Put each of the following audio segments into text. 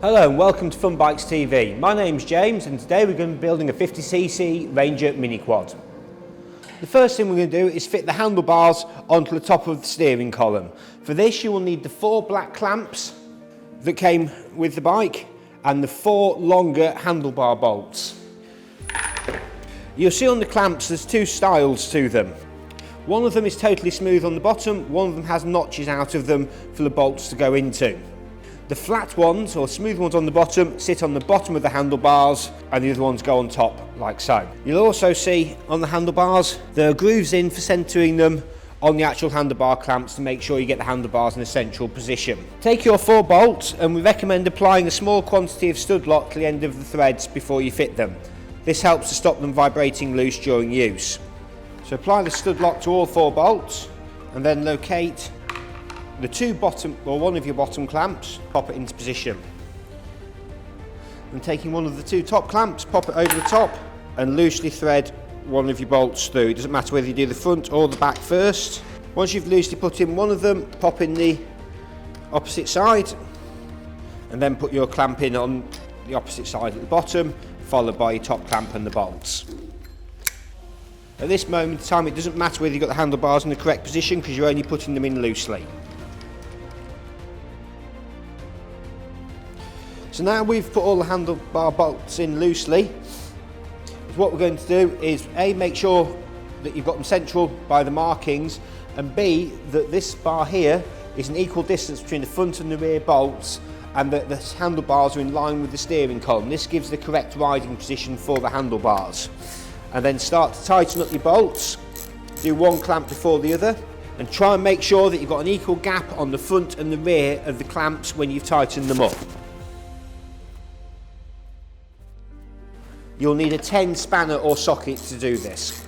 Hello and welcome to FunBikes TV. My name's James and today we're going to be building a 50cc Ranger mini quad. The first thing we're going to do is fit the handlebars onto the top of the steering column. For this you will need the 4 black clamps that came with the bike and the 4 longer handlebar bolts. You'll see on the clamps there's 2 styles to them. One of them is totally smooth on the bottom, one of them has notches out of them for the bolts to go into. The flat ones, or smooth ones on the bottom, sit on the bottom of the handlebars and the other ones go on top, like so. You'll also see on the handlebars there are grooves in for centering them on the actual handlebar clamps to make sure you get the handlebars in a central position. Take your 4 bolts and we recommend applying a small quantity of stud lock to the end of the threads before you fit them. This helps to stop them vibrating loose during use. So apply the stud lock to all 4 bolts and then locate the 2 bottom, or one of your bottom clamps, pop it into position. And taking one of the 2 top clamps, pop it over the top and loosely thread one of your bolts through. It doesn't matter whether you do the front or the back first. Once you've loosely put in one of them, pop in the opposite side and then put your clamp in on the opposite side at the bottom, followed by your top clamp and the bolts. At this moment in time it doesn't matter whether you've got the handlebars in the correct position because you're only putting them in loosely. So now we've put all the handlebar bolts in loosely, what we're going to do is A, make sure that you've got them central by the markings, and B, that this bar here is an equal distance between the front and the rear bolts and that the handlebars are in line with the steering column. This gives the correct riding position for the handlebars. And then start to tighten up your bolts, do one clamp before the other and try and make sure that you've got an equal gap on the front and the rear of the clamps when you've tightened them up. You'll need a 10 spanner or socket to do this.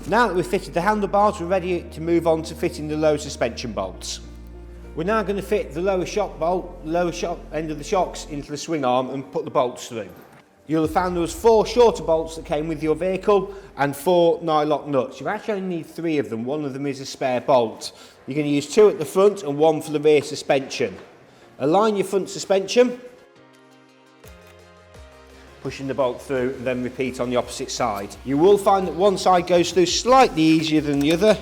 Now that we've fitted the handlebars, we're ready to move on to fitting the lower suspension bolts. We're now going to fit the lower shock bolt, lower shock end of the shocks into the swing arm and put the bolts through. You'll have found there was 4 shorter bolts that came with your vehicle and 4 nylock nuts. You actually only need 3 of them, one of them is a spare bolt. You're going to use 2 at the front and 1 for the rear suspension. Align your front suspension, pushing the bolt through and then repeat on the opposite side. You will find that one side goes through slightly easier than the other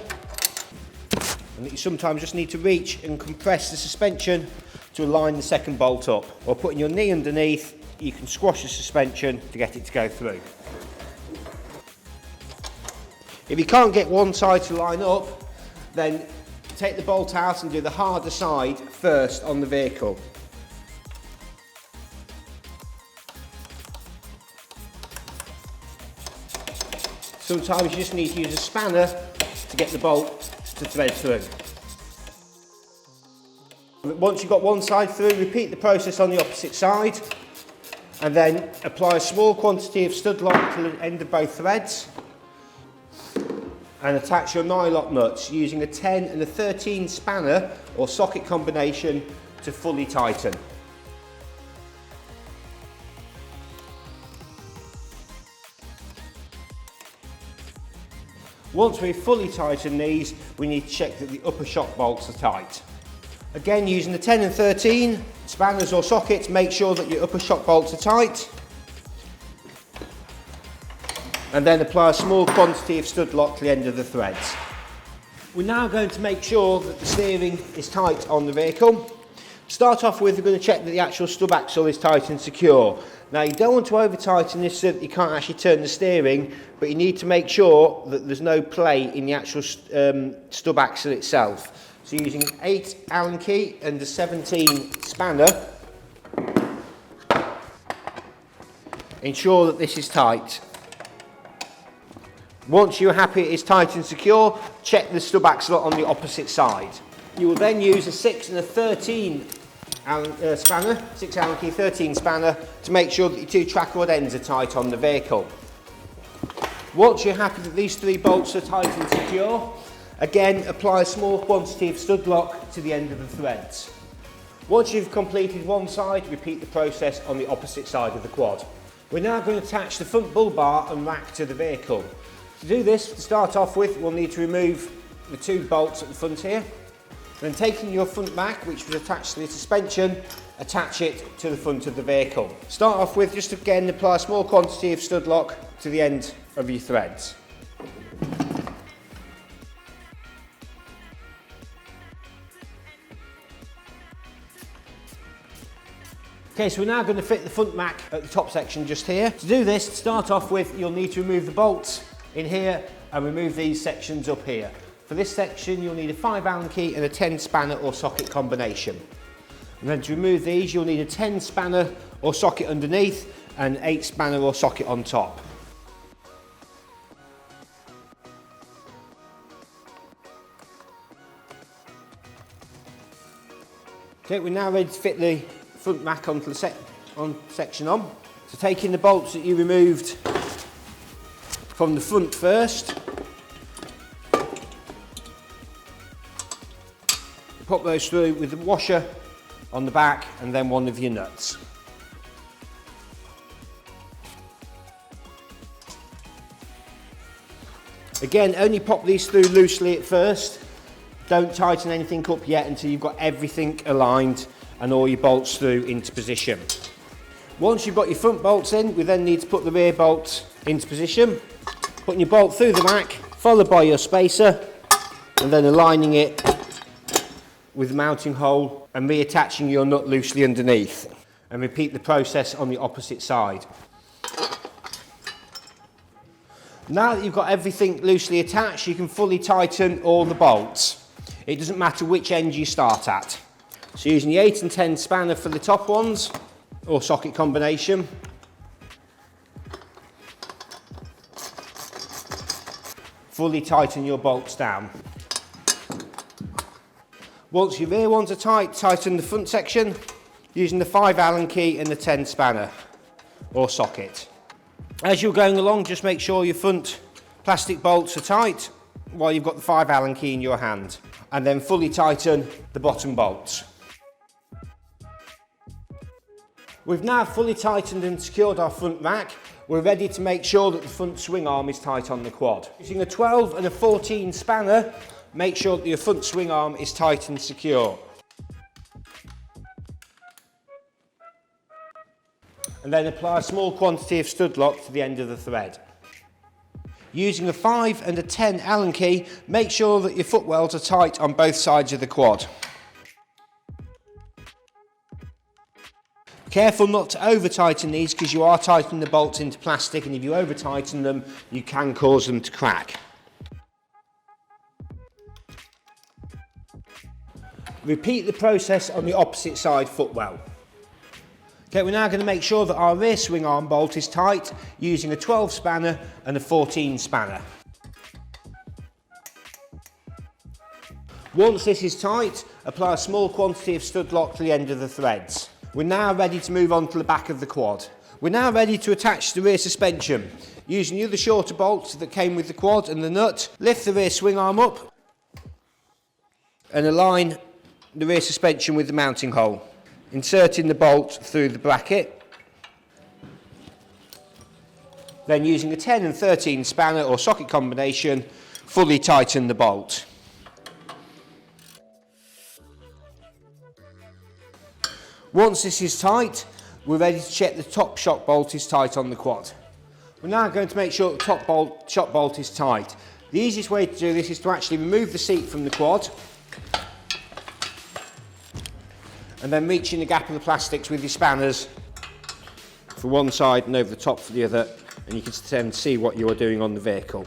and that you sometimes just need to reach and compress the suspension to align the second bolt up, or putting your knee underneath you can squash the suspension to get it to go through. If you can't get one side to line up, then take the bolt out and do the harder side first on the vehicle. Sometimes you just need to use a spanner to get the bolt to thread through. Once you've got one side through, repeat the process on the opposite side and then apply a small quantity of stud lock to the end of both threads and attach your nylock nuts using a 10 and a 13 spanner or socket combination to fully tighten. Once we've fully tightened these, we need to check that the upper shock bolts are tight. Again, using the 10 and 13 spanners or sockets, make sure that your upper shock bolts are tight. And then apply a small quantity of stud lock to the end of the threads. We're now going to make sure that the steering is tight on the vehicle. To start off with, we're going to check that the actual stub axle is tight and secure. Now you don't want to over tighten this so that you can't actually turn the steering, but you need to make sure that there's no play in the actual stub axle itself. So using an 8 Allen key and a 17 spanner, ensure that this is tight. Once you're happy it is tight and secure, check the stub axle on the opposite side. You will then use a 6 and a 13 spanner, 6 Allen key, 13 spanner, to make sure that your 2 track rod ends are tight on the vehicle. Once you're happy that these 3 bolts are tight and secure, again apply a small quantity of stud lock to the end of the threads. Once you've completed one side, repeat the process on the opposite side of the quad. We're now going to attach the front bull bar and rack to the vehicle. To do this, to start off with, we'll need to remove the 2 bolts at the front here. Then taking your front rack, which was attached to the suspension, attach it to the front of the vehicle. Start off with just again apply a small quantity of stud lock to the end of your threads. Okay, so we're now going to fit the front rack at the top section just here. To do this, to start off with, you'll need to remove the bolts in here and remove these sections up here. For this section, you'll need a 5 Allen key and a 10 spanner or socket combination. And then to remove these, you'll need a 10 spanner or socket underneath and 8 spanner or socket on top. Okay, we're now ready to fit the front rack onto the section on. So taking the bolts that you removed from the front first, pop those through with the washer on the back and then one of your nuts. Again, only pop these through loosely at first. Don't tighten anything up yet until you've got everything aligned and all your bolts through into position. Once you've got your front bolts in, we then need to put the rear bolts into position. Putting your bolt through the rack, followed by your spacer, and then aligning it with the mounting hole and reattaching your nut loosely underneath. And repeat the process on the opposite side. Now that you've got everything loosely attached, you can fully tighten all the bolts. It doesn't matter which end you start at. So using the 8 and 10 spanner for the top ones, or socket combination. Fully tighten your bolts down. Once your rear ones are tight, tighten the front section using the 5 Allen key and the 10 spanner, or socket. As you're going along, just make sure your front plastic bolts are tight while you've got the 5 Allen key in your hand, and then fully tighten the bottom bolts. We've now fully tightened and secured our front rack. We're ready to make sure that the front swing arm is tight on the quad. Using a 12 and a 14 spanner, make sure that your front swing arm is tight and secure. And then apply a small quantity of stud lock to the end of the thread. Using a 5 and a 10 Allen key, make sure that your footwells are tight on both sides of the quad. Careful not to over tighten these because you are tightening the bolts into plastic, and if you over tighten them, you can cause them to crack. Repeat the process on the opposite side footwell. Okay, we're now going to make sure that our rear swing arm bolt is tight using a 12 spanner and a 14 spanner. Once this is tight, apply a small quantity of stud lock to the end of the threads. We're now ready to move on to the back of the quad. We're now ready to attach the rear suspension. Using the other shorter bolts that came with the quad and the nut, lift the rear swing arm up and align the rear suspension with the mounting hole. Inserting the bolt through the bracket. Then using a 10 and 13 spanner or socket combination, fully tighten the bolt. Once this is tight, we're ready to check the top shock bolt is tight on the quad. We're now going to make sure the top shock bolt is tight. The easiest way to do this is to actually remove the seat from the quad and then reach in the gap of the plastics with your spanners for one side and over the top for the other, and you can then see what you are doing on the vehicle.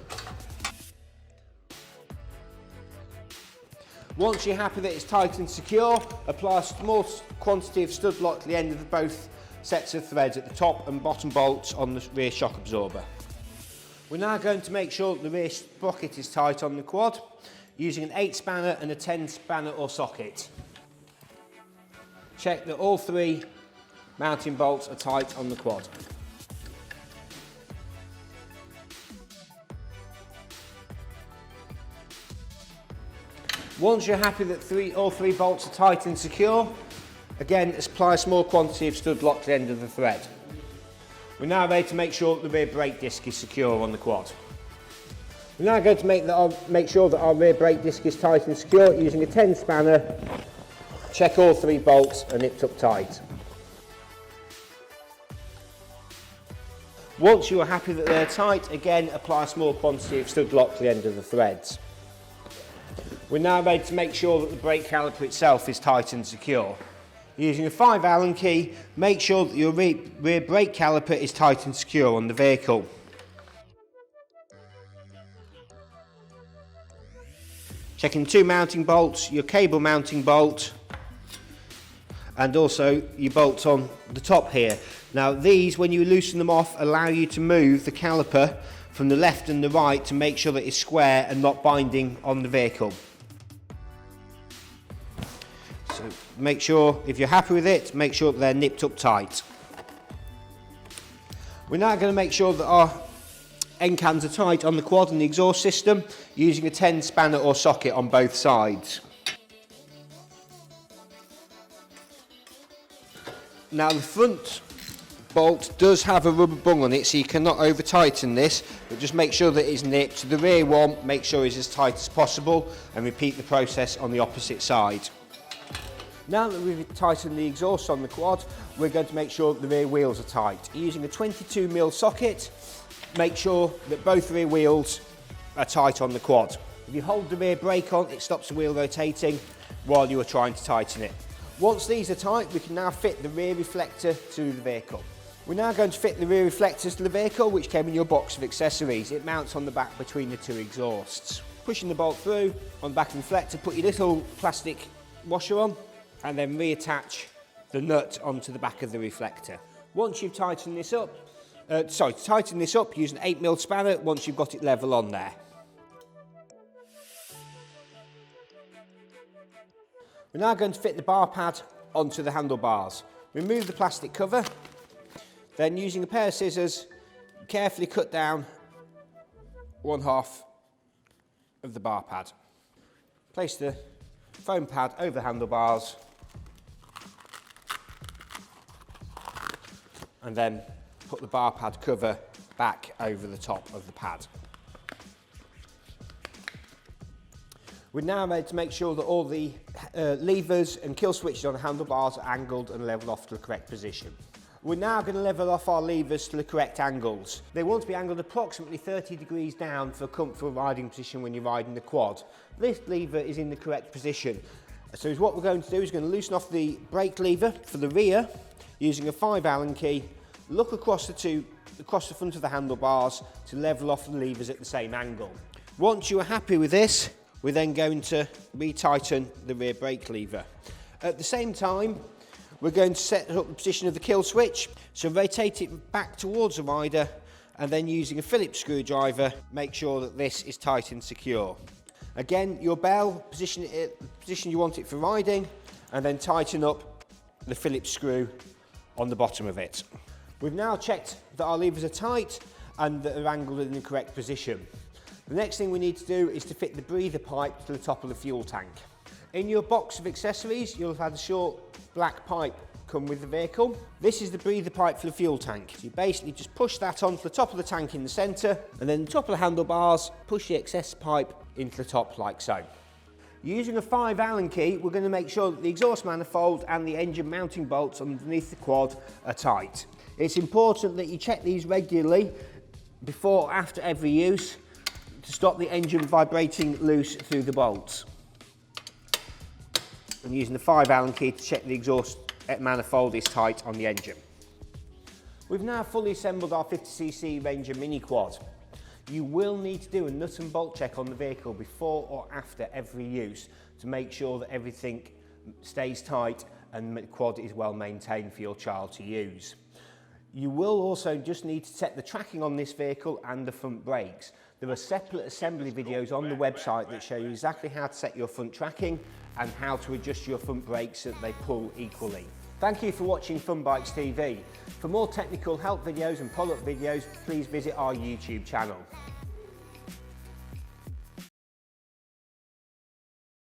Once you're happy that it's tight and secure, apply a small quantity of stud lock to the end of both sets of threads at the top and bottom bolts on the rear shock absorber. We're now going to make sure that the rear sprocket is tight on the quad using an 8 spanner and a 10 spanner or socket. Check that all 3 mounting bolts are tight on the quad. Once you're happy that all three bolts are tight and secure, again apply a small quantity of stud lock to the end of the thread. We're now ready to make sure that the rear brake disc is secure on the quad. We're now going to make sure that our rear brake disc is tight and secure using a 10 spanner. Check all 3 bolts are nipped up tight. Once you are happy that they're tight, again apply a small quantity of stud lock to the end of the threads. We're now ready to make sure that the brake caliper itself is tight and secure. Using a 5 Allen key, make sure that your rear brake caliper is tight and secure on the vehicle. Checking 2 mounting bolts, your cable mounting bolt, and also your bolts on the top here. Now these, when you loosen them off, allow you to move the caliper from the left and the right to make sure that it's square and not binding on the vehicle. So make sure, if you're happy with it, make sure that they're nipped up tight. We're now going to make sure that our end cans are tight on the quad and the exhaust system using a 10 spanner or socket on both sides. Now the front bolt does have a rubber bung on it, so you cannot over tighten this, but just make sure that it's nipped. The rear one, make sure it's as tight as possible, and repeat the process on the opposite side. Now that we've tightened the exhaust on the quad, we're going to make sure that the rear wheels are tight. Using a 22mm socket, make sure that both rear wheels are tight on the quad. If you hold the rear brake on, it stops the wheel rotating while you are trying to tighten it. Once these are tight, we can now fit the rear reflector to the vehicle. We're now going to fit the rear reflectors to the vehicle, which came in your box of accessories. It mounts on the back between the 2 exhausts. Pushing the bolt through on the back of the reflector, put your little plastic washer on, and then reattach the nut onto the back of the reflector. Once you've tightened this up, tighten this up using an 8mm spanner once you've got it level on there. We're now going to fit the bar pad onto the handlebars. Remove the plastic cover, then using a pair of scissors, carefully cut down 1/2 of the bar pad. Place the foam pad over the handlebars, and then put the bar pad cover back over the top of the pad. We're now ready to make sure that all the levers and kill switches on the handlebars are angled and level off to the correct position. We're now going to level off our levers to the correct angles. They want to be angled approximately 30 degrees down for a comfortable riding position when you're riding the quad. This lever is in the correct position. So what we're going to do is going to loosen off the brake lever for the rear using a 5 Allen key, look across the front of the handlebars to level off the levers at the same angle. Once you are happy with this, we're then going to retighten the rear brake lever. At the same time, we're going to set up the position of the kill switch, so rotate it back towards the rider, and then using a Phillips screwdriver, make sure that this is tight and secure. Again, your bell, position it the position you want it for riding, and then tighten up the Phillips screw on the bottom of it. We've now checked that our levers are tight and that they're angled in the correct position. The next thing we need to do is to fit the breather pipe to the top of the fuel tank. In your box of accessories, you'll have had a short black pipe come with the vehicle. This is the breather pipe for the fuel tank. So you basically just push that onto the top of the tank in the centre, and then the top of the handlebars, push the excess pipe into the top like so. Using a 5 Allen key, we're going to make sure that the exhaust manifold and the engine mounting bolts underneath the quad are tight. It's important that you check these regularly before or after every use to stop the engine vibrating loose through the bolts. And using the 5 Allen key to check the exhaust manifold is tight on the engine. We've now fully assembled our 50cc Ranger Mini Quad. You will need to do a nut and bolt check on the vehicle before or after every use to make sure that everything stays tight and the quad is well maintained for your child to use. You will also just need to set the tracking on this vehicle and the front brakes. There are separate assembly videos on the website that show you exactly how to set your front tracking and how to adjust your front brakes so that they pull equally. Thank you for watching FunBikes TV. For more technical help videos and product videos, please visit our YouTube channel.